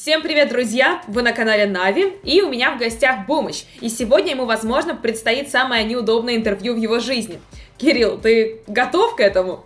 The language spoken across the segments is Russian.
Всем привет, друзья! Вы на канале Нави, и у меня в гостях Бумыч. И сегодня ему, возможно, предстоит самое неудобное интервью в его жизни. Кирилл, ты готов к этому?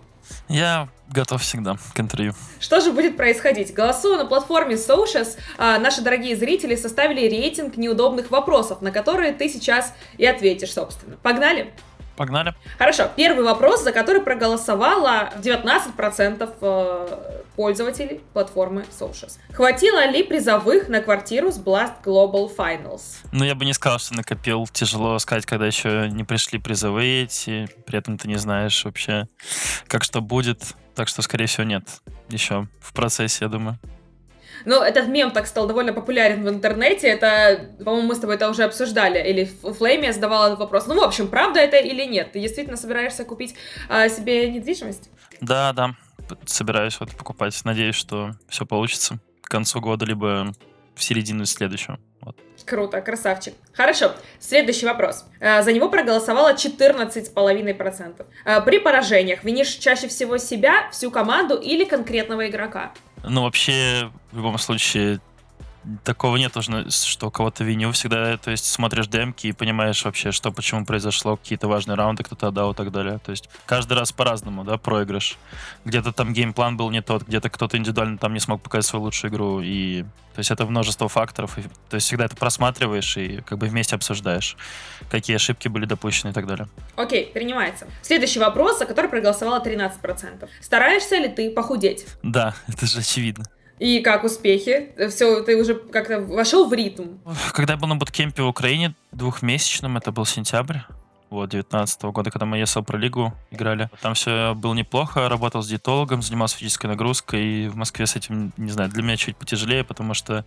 Я готов всегда к интервью. Что же будет происходить? Голосуя на платформе Socials, наши дорогие зрители составили рейтинг неудобных вопросов, на которые ты сейчас и ответишь, собственно. Погнали? Погнали. Хорошо, первый вопрос, за который проголосовало 19% пользователей платформы Socials. Хватило ли призовых на квартиру с Blast Global Finals? Ну, я бы не сказал, что накопил. Тяжело сказать, когда еще не пришли призовые эти. При этом ты не знаешь вообще, как что будет. Так что, скорее всего, нет. Еще в процессе, я думаю. Ну, этот мем так стал довольно популярен в интернете. Это, по-моему, мы с тобой это уже обсуждали. Или в Флейме я задавала этот вопрос. Ну, в общем, правда это или нет? Ты действительно собираешься купить себе недвижимость? Да. Собираюсь вот покупать. Надеюсь, что все получится к концу года, либо в середину следующего. Вот. Круто, красавчик. Хорошо, следующий вопрос. За него проголосовало 14,5%. При поражениях винишь чаще всего себя, всю команду или конкретного игрока? Ну, вообще, в любом случае, такого нет, что кого-то виню. Всегда, то есть, смотришь демки и понимаешь вообще, что, почему произошло, какие-то важные раунды кто-то отдал и так далее. То есть, каждый раз по-разному, да, проигрыш. Где-то там геймплан был не тот, где-то кто-то индивидуально там не смог показать свою лучшую игру. И, то есть, это множество факторов. И, то есть, всегда это просматриваешь и как бы вместе обсуждаешь, какие ошибки были допущены и так далее. Окей, принимается. Следующий вопрос, за который проголосовало 13%. Стараешься ли ты похудеть? Да, это же очевидно. И как успехи? Все, ты уже как-то вошел в ритм? Когда я был на буткемпе в Украине, двухмесячном, это был сентябрь, 19 года, когда мы ESL Pro Лигу играли. Там все было неплохо, работал с диетологом, занимался физической нагрузкой, и в Москве с этим, не знаю, для меня чуть потяжелее, потому что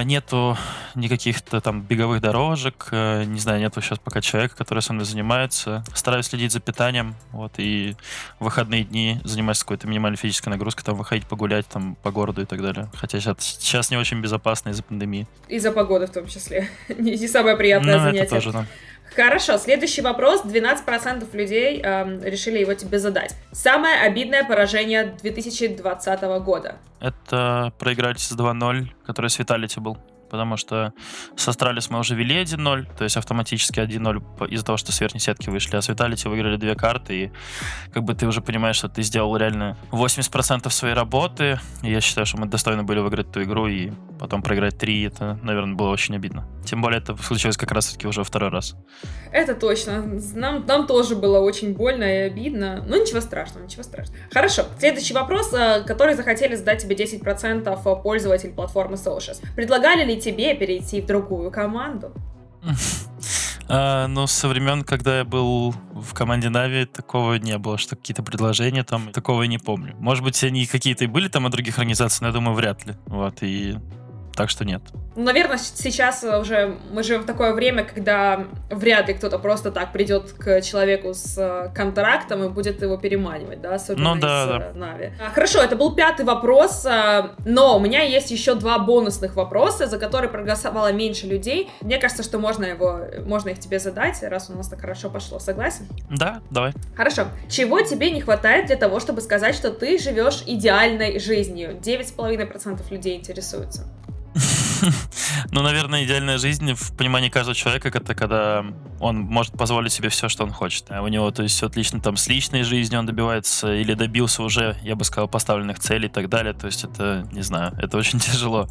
нету никаких-то там беговых дорожек, не знаю, нету сейчас пока человека, который со мной занимается. Стараюсь следить за питанием, вот, и в выходные дни занимаюсь какой-то минимальной физической нагрузкой, там, выходить погулять, там, по городу и так далее. Хотя сейчас не очень безопасно из-за пандемии. Из-за погоды в том числе. Не самое приятное занятие. Это тоже, да. Хорошо, следующий вопрос. 12% людей решили его тебе задать. Самое обидное поражение 2020 года? Это проиграть с 2-0, который с Vitality был. Потому что с Астралис мы уже вели 1-0, то есть автоматически 1-0 из-за того, что с верхней сетки вышли, а с Vitality выиграли 2 карты, и как бы ты уже понимаешь, что ты сделал реально 80% своей работы, и я считаю, что мы достойны были выиграть ту игру, и потом проиграть 3, это, наверное, было очень обидно. Тем более это случилось как раз-таки уже второй раз. Это точно. Нам тоже было очень больно и обидно, но ничего страшного. Хорошо, следующий вопрос, который захотели задать тебе 10% пользователей платформы Socials. Предлагали ли тебе перейти в другую команду? Ну, со времен, когда я был в команде Нави, такого не было, что какие-то предложения там, такого я не помню. Может быть, они какие-то и были там от других организаций, но я думаю, вряд ли. Вот, и так что нет. Наверное, сейчас уже мы живем в такое время, когда вряд ли кто-то просто так придет к человеку с контрактом и будет его переманивать, да, особенно из Нави. Хорошо, это был 5-й вопрос, но у меня есть еще 2 бонусных вопроса, за которые проголосовало меньше людей. Мне кажется, что можно их тебе задать, раз у нас так хорошо пошло. Согласен? Да, давай. Хорошо. Чего тебе не хватает для того, чтобы сказать, что ты живешь идеальной жизнью? 9,5% людей интересуются. Ну, наверное, идеальная жизнь в понимании каждого человека — это когда он может позволить себе все, что он хочет. А у него, то есть, все отлично там с личной жизнью, он добивается или добился уже, я бы сказал, поставленных целей и так далее. То есть это, не знаю, это очень тяжело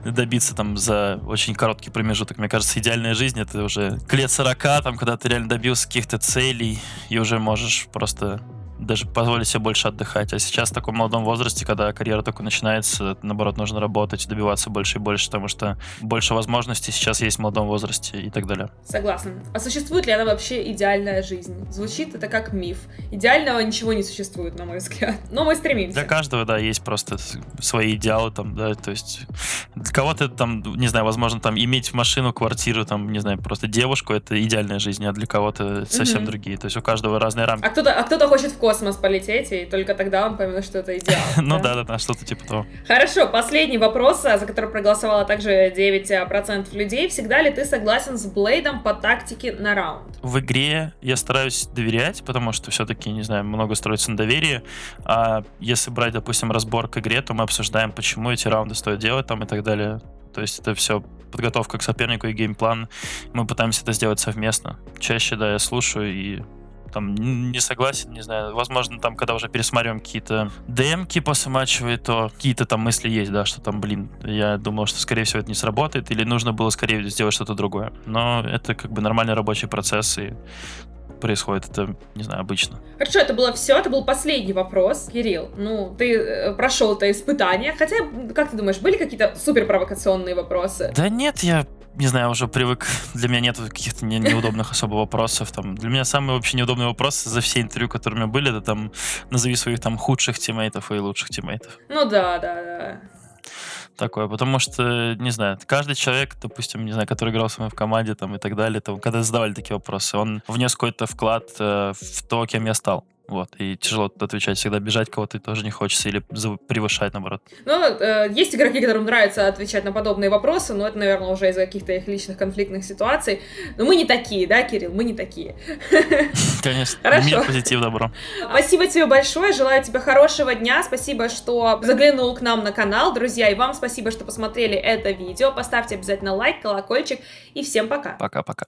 добиться там за очень короткий промежуток. Мне кажется, идеальная жизнь — это уже к лет 40, там, когда ты реально добился каких-то целей и уже можешь просто даже позволить себе больше отдыхать. А сейчас в таком молодом возрасте, когда карьера только начинается, наоборот, нужно работать, добиваться больше и больше, потому что больше возможностей сейчас есть в молодом возрасте и так далее. Согласна. А существует ли она вообще идеальная жизнь? Звучит это как миф. Идеального ничего не существует, на мой взгляд. Но мы стремимся. Для каждого, да, есть просто свои идеалы там, да, то есть для кого-то там, не знаю, возможно, там иметь машину, квартиру, там, не знаю, просто девушку — это идеальная жизнь, а для кого-то совсем другие. То есть у каждого разные рамки. А кто-то хочет в космос полететь, и только тогда он поймет, что это идеал. Ну да, что-то типа того. Хорошо, последний вопрос, за который проголосовало также 9% людей. Всегда ли ты согласен с Блейдом по тактике на раунд? В игре я стараюсь доверять, потому что все-таки, не знаю, много строится на доверии. А если брать, допустим, разбор к игре, то мы обсуждаем, почему эти раунды стоит делать там и так далее. То есть это все подготовка к сопернику и геймплан. Мы пытаемся это сделать совместно. Чаще, да, я слушаю и там не согласен, не знаю. Возможно, там, когда уже пересматриваем какие-то демки после матчевые, то какие-то там мысли есть, да, что там, я думал, что, скорее всего, это не сработает, или нужно было скорее сделать что-то другое. Но это как бы нормальный рабочий процесс, и происходит это, не знаю, обычно. Хорошо, это было все, это был последний вопрос. Кирилл, ты прошел это испытание, хотя, как ты думаешь, были какие-то супер провокационные вопросы? Да нет, я не знаю, уже привык. Для меня нет каких-то неудобных особо вопросов. Там, для меня самый вообще неудобный вопрос за все интервью, которые у меня были, это там назови своих там худших тиммейтов и лучших тиммейтов. Ну да. Такое, потому что, не знаю, каждый человек, допустим, не знаю, который играл со мной в команде там и так далее, там, когда задавали такие вопросы, он внес какой-то вклад в то, кем я стал. Вот, и тяжело тут отвечать. Всегда бежать кого-то тоже не хочется или превышать, наоборот. Есть игроки, которым нравится отвечать на подобные вопросы, но это, наверное, уже из-за каких-то их личных конфликтных ситуаций. Но мы не такие, да, Кирилл? Мы не такие. Конечно. Хорошо. Мир, позитив, добро. Спасибо тебе большое, желаю тебе хорошего дня. Спасибо, что заглянул к нам на канал, друзья. И вам спасибо, что посмотрели это видео. Поставьте обязательно лайк, колокольчик. И всем пока. Пока-пока.